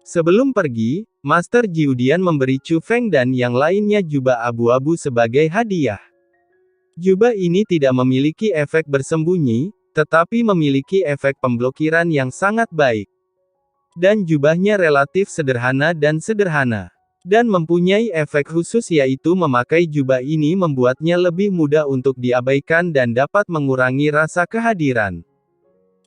Sebelum pergi, Master Jiudian memberi Chu Feng dan yang lainnya jubah abu-abu sebagai hadiah. Jubah ini tidak memiliki efek bersembunyi, tetapi memiliki efek pemblokiran yang sangat baik. Dan jubahnya relatif sederhana, dan mempunyai efek khusus yaitu memakai jubah ini membuatnya lebih mudah untuk diabaikan dan dapat mengurangi rasa kehadiran.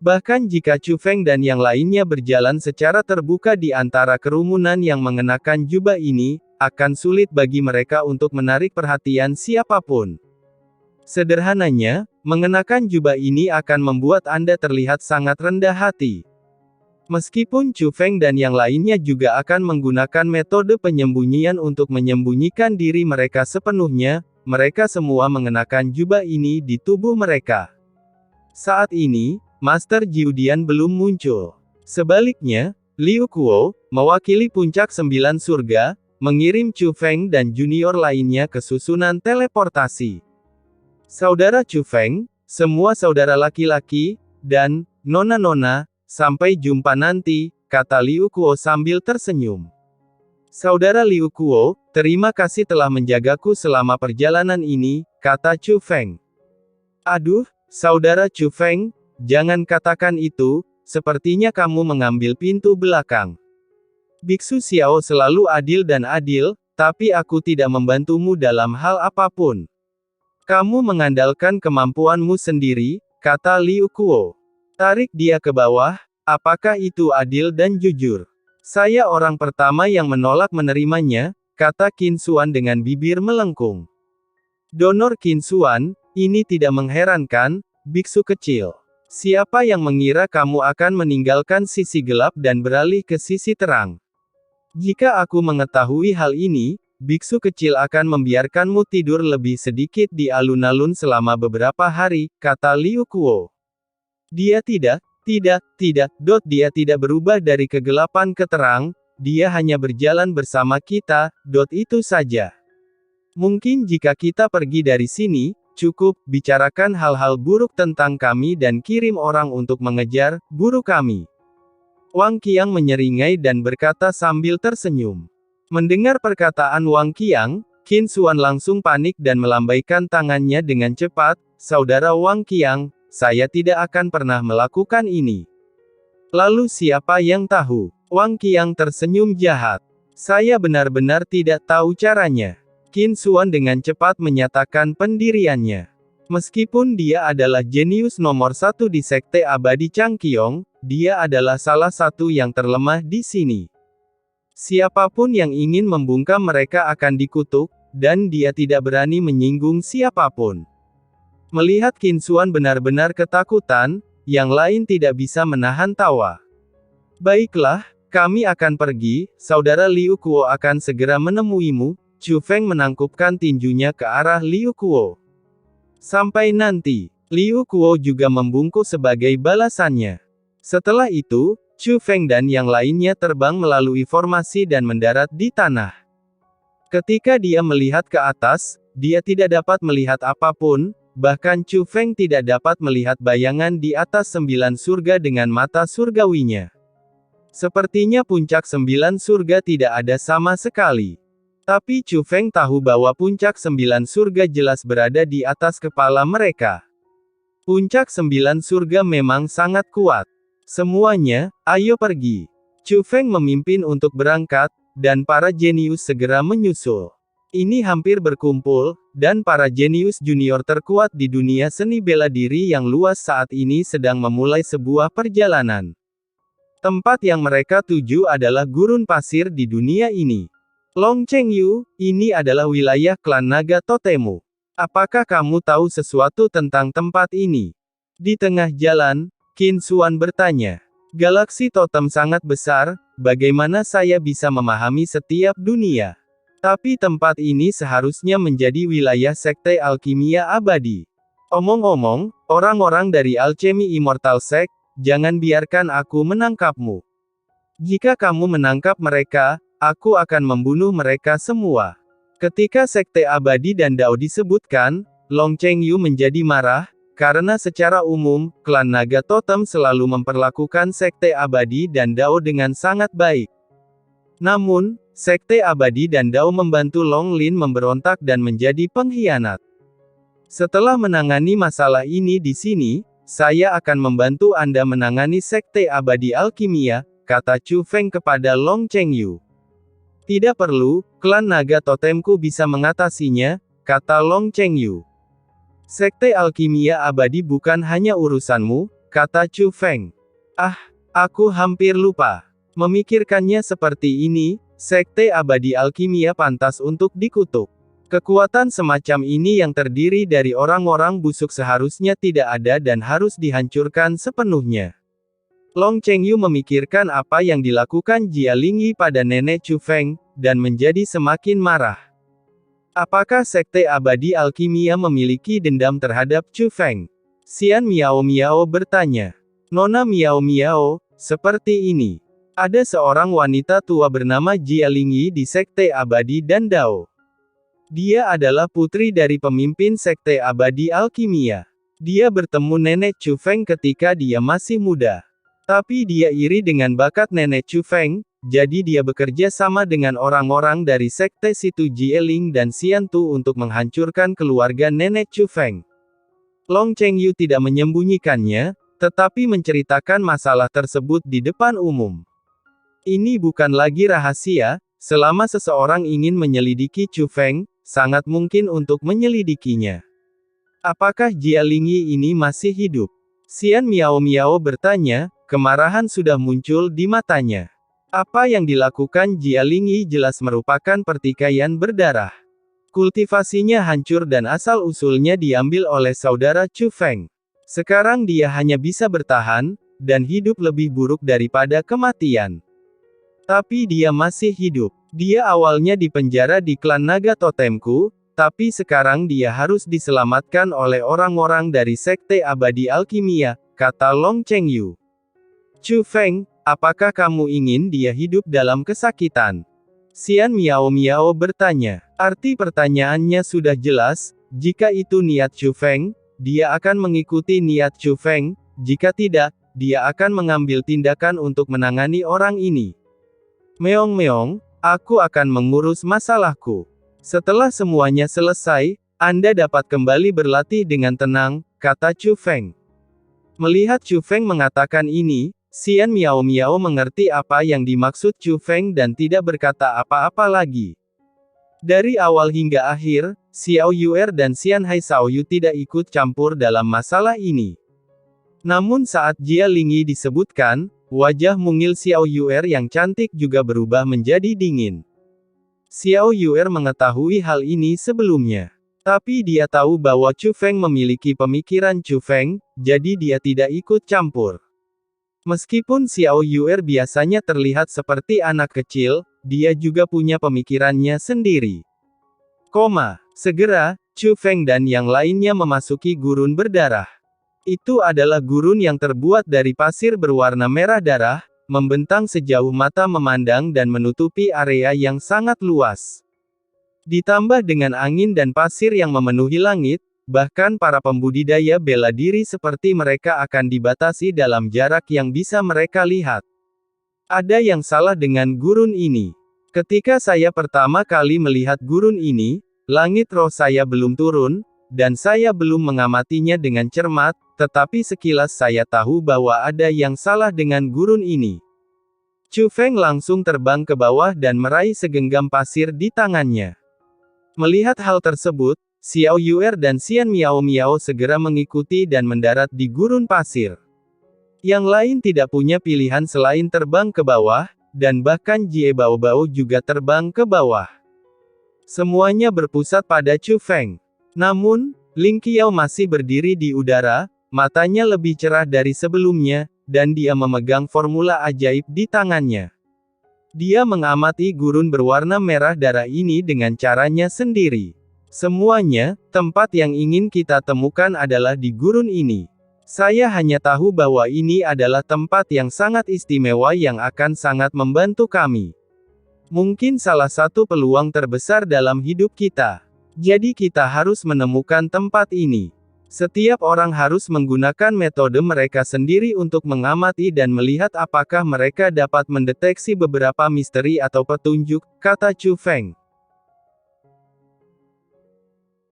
Bahkan jika Chu Feng dan yang lainnya berjalan secara terbuka di antara kerumunan yang mengenakan jubah ini, akan sulit bagi mereka untuk menarik perhatian siapapun. Sederhananya, mengenakan jubah ini akan membuat Anda terlihat sangat rendah hati. Meskipun Chu Feng dan yang lainnya juga akan menggunakan metode penyembunyian untuk menyembunyikan diri mereka sepenuhnya, mereka semua mengenakan jubah ini di tubuh mereka. Saat ini, Master Jiudian belum muncul. Sebaliknya, Liu Kuo, mewakili puncak 9 surga, mengirim Chu Feng dan junior lainnya ke susunan teleportasi. Saudara Chu Feng, semua saudara laki-laki, dan nona-nona, sampai jumpa nanti, kata Liu Kuo sambil tersenyum. Saudara Liu Kuo, terima kasih telah menjagaku selama perjalanan ini, kata Chu Feng. Aduh, saudara Chu Feng, jangan katakan itu, sepertinya kamu mengambil pintu belakang. Biksu Xiao selalu adil, tapi aku tidak membantumu dalam hal apapun. Kamu mengandalkan kemampuanmu sendiri, kata Liu Kuo. Tarik dia ke bawah, apakah itu adil dan jujur? Saya orang pertama yang menolak menerimanya, kata Qin Xuan dengan bibir melengkung. Donor Qin Xuan, ini tidak mengherankan, biksu kecil. Siapa yang mengira kamu akan meninggalkan sisi gelap dan beralih ke sisi terang? Jika aku mengetahui hal ini, biksu kecil akan membiarkanmu tidur lebih sedikit di alun-alun selama beberapa hari, kata Liu Kuo. Dia tidak berubah dari kegelapan ke terang, dia hanya berjalan bersama kita, itu saja. Mungkin jika kita pergi dari sini, cukup, bicarakan hal-hal buruk tentang kami dan kirim orang untuk mengejar, buruh kami. Wang Qiang menyeringai dan berkata sambil tersenyum. Mendengar perkataan Wang Qiang, Qin Xuan langsung panik dan melambaikan tangannya dengan cepat, saudara Wang Qiang, saya tidak akan pernah melakukan ini. Lalu siapa yang tahu? Wang Qiang tersenyum jahat. Saya benar-benar tidak tahu caranya. Qin Xuan dengan cepat menyatakan pendiriannya. Meskipun dia adalah jenius nomor 1 di Sekte Abadi Changqiong, dia adalah salah satu yang terlemah di sini. Siapapun yang ingin membungkam mereka akan dikutuk, dan dia tidak berani menyinggung siapapun. Melihat Qin Xuan benar-benar ketakutan, yang lain tidak bisa menahan tawa. Baiklah, kami akan pergi, saudara Liu Kuo akan segera menemuimu. Chu Feng menangkupkan tinjunya ke arah Liu Kuo. Sampai nanti, Liu Kuo juga membungkuk sebagai balasannya. Setelah itu, Chu Feng dan yang lainnya terbang melalui formasi dan mendarat di tanah. Ketika dia melihat ke atas, dia tidak dapat melihat apapun, bahkan Chu Feng tidak dapat melihat bayangan di atas 9 surga dengan mata surgawinya. Sepertinya puncak 9 surga tidak ada sama sekali. Tapi Chu Feng tahu bahwa puncak 9 surga jelas berada di atas kepala mereka. Puncak 9 surga memang sangat kuat. Semuanya, ayo pergi. Chu Feng memimpin untuk berangkat, dan para jenius segera menyusul. Ini hampir berkumpul, dan para jenius junior terkuat di dunia seni bela diri yang luas saat ini sedang memulai sebuah perjalanan. Tempat yang mereka tuju adalah gurun pasir di dunia ini. Long Chengyu, ini adalah wilayah klan naga totemu. Apakah kamu tahu sesuatu tentang tempat ini? Di tengah jalan, Qin Xuan bertanya. Galaksi totem sangat besar, bagaimana saya bisa memahami setiap dunia? Tapi tempat ini seharusnya menjadi wilayah sekte alkimia abadi. Omong-omong, orang-orang dari Alchemy Immortal Sect, jangan biarkan aku menangkapmu. Jika kamu menangkap mereka, aku akan membunuh mereka semua. Ketika Sekte Abadi dan Dao disebutkan, Long Chengyu menjadi marah, karena secara umum, klan Naga Totem selalu memperlakukan Sekte Abadi dan Dao dengan sangat baik. Namun, Sekte Abadi dan Dao membantu Long Lin memberontak dan menjadi pengkhianat. Setelah menangani masalah ini di sini, saya akan membantu Anda menangani Sekte Abadi Alkimia, kata Chu Feng kepada Long Chengyu. Tidak perlu, klan naga totemku bisa mengatasinya, kata Long Chengyu. Sekte Alkimia Abadi bukan hanya urusanmu, kata Chu Feng. Ah, aku hampir lupa. Memikirkannya seperti ini, Sekte Abadi Alkimia pantas untuk dikutuk. Kekuatan semacam ini yang terdiri dari orang-orang busuk seharusnya tidak ada dan harus dihancurkan sepenuhnya. Long Chengyu memikirkan apa yang dilakukan Jia Lingyi pada nenek Chu Feng, dan menjadi semakin marah. Apakah Sekte Abadi Alkimia memiliki dendam terhadap Chu Feng? Xian Miao Miao bertanya. Nona Miao Miao, seperti ini. Ada seorang wanita tua bernama Jia Lingyi di Sekte Abadi dan Dao. Dia adalah putri dari pemimpin Sekte Abadi Alkimia. Dia bertemu nenek Chu Feng ketika dia masih muda. Tapi dia iri dengan bakat nenek Chu Feng, jadi dia bekerja sama dengan orang-orang dari Sekte Situ Jieling dan Xiantu untuk menghancurkan keluarga nenek Chu Feng. Long Chengyu tidak menyembunyikannya, tetapi menceritakan masalah tersebut di depan umum. Ini bukan lagi rahasia, selama seseorang ingin menyelidiki Chu Feng, sangat mungkin untuk menyelidikinya. Apakah Jia Lingyi ini masih hidup? Xian Miao Miao bertanya, kemarahan sudah muncul di matanya. Apa yang dilakukan Jia Lingyi jelas merupakan pertikaian berdarah. Kultivasinya hancur dan asal-usulnya diambil oleh saudara Chu Feng. Sekarang dia hanya bisa bertahan, dan hidup lebih buruk daripada kematian. Tapi dia masih hidup. Dia awalnya dipenjara di klan naga totemku, tapi sekarang dia harus diselamatkan oleh orang-orang dari Sekte Abadi Alkimia, kata Long Chengyu. Chu Feng, apakah kamu ingin dia hidup dalam kesakitan? Xian Miao Miao bertanya. Arti pertanyaannya sudah jelas, jika itu niat Chu Feng, dia akan mengikuti niat Chu Feng, jika tidak, dia akan mengambil tindakan untuk menangani orang ini. Meong-meong, aku akan mengurus masalahku. Setelah semuanya selesai, Anda dapat kembali berlatih dengan tenang, kata Chu Feng. Melihat Chu Feng mengatakan ini, Xian Miao Miao mengerti apa yang dimaksud Chu Feng dan tidak berkata apa-apa lagi. Dari awal hingga akhir, Xiao Yuer dan Xian Hai Shaoyu tidak ikut campur dalam masalah ini. Namun saat Jia Lingyi disebutkan, wajah mungil Xiao Yuer yang cantik juga berubah menjadi dingin. Xiao Yuer mengetahui hal ini sebelumnya. Tapi dia tahu bahwa Chu Feng memiliki pemikiran Chu Feng, jadi dia tidak ikut campur. Meskipun Xiao Yuer biasanya terlihat seperti anak kecil, dia juga punya pemikirannya sendiri. Segera, Chu Feng dan yang lainnya memasuki gurun berdarah. Itu adalah gurun yang terbuat dari pasir berwarna merah darah, membentang sejauh mata memandang dan menutupi area yang sangat luas. Ditambah dengan angin dan pasir yang memenuhi langit, bahkan para pembudidaya bela diri seperti mereka akan dibatasi dalam jarak yang bisa mereka lihat. Ada yang salah dengan gurun ini. Ketika saya pertama kali melihat gurun ini, langit roh saya belum turun, dan saya belum mengamatinya dengan cermat, tetapi sekilas saya tahu bahwa ada yang salah dengan gurun ini. Chu Feng langsung terbang ke bawah dan meraih segenggam pasir di tangannya. Melihat hal tersebut, Xiao Yuer dan Xian Miao Miao segera mengikuti dan mendarat di gurun pasir. Yang lain tidak punya pilihan selain terbang ke bawah, dan bahkan Jie Bao Bao juga terbang ke bawah. Semuanya berpusat pada Chu Feng. Namun, Ling Qiao masih berdiri di udara, matanya lebih cerah dari sebelumnya, dan dia memegang formula ajaib di tangannya. Dia mengamati gurun berwarna merah darah ini dengan caranya sendiri. Semuanya, tempat yang ingin kita temukan adalah di gurun ini. Saya hanya tahu bahwa ini adalah tempat yang sangat istimewa yang akan sangat membantu kami. Mungkin salah satu peluang terbesar dalam hidup kita. Jadi kita harus menemukan tempat ini. Setiap orang harus menggunakan metode mereka sendiri untuk mengamati dan melihat apakah mereka dapat mendeteksi beberapa misteri atau petunjuk, kata Chu Feng.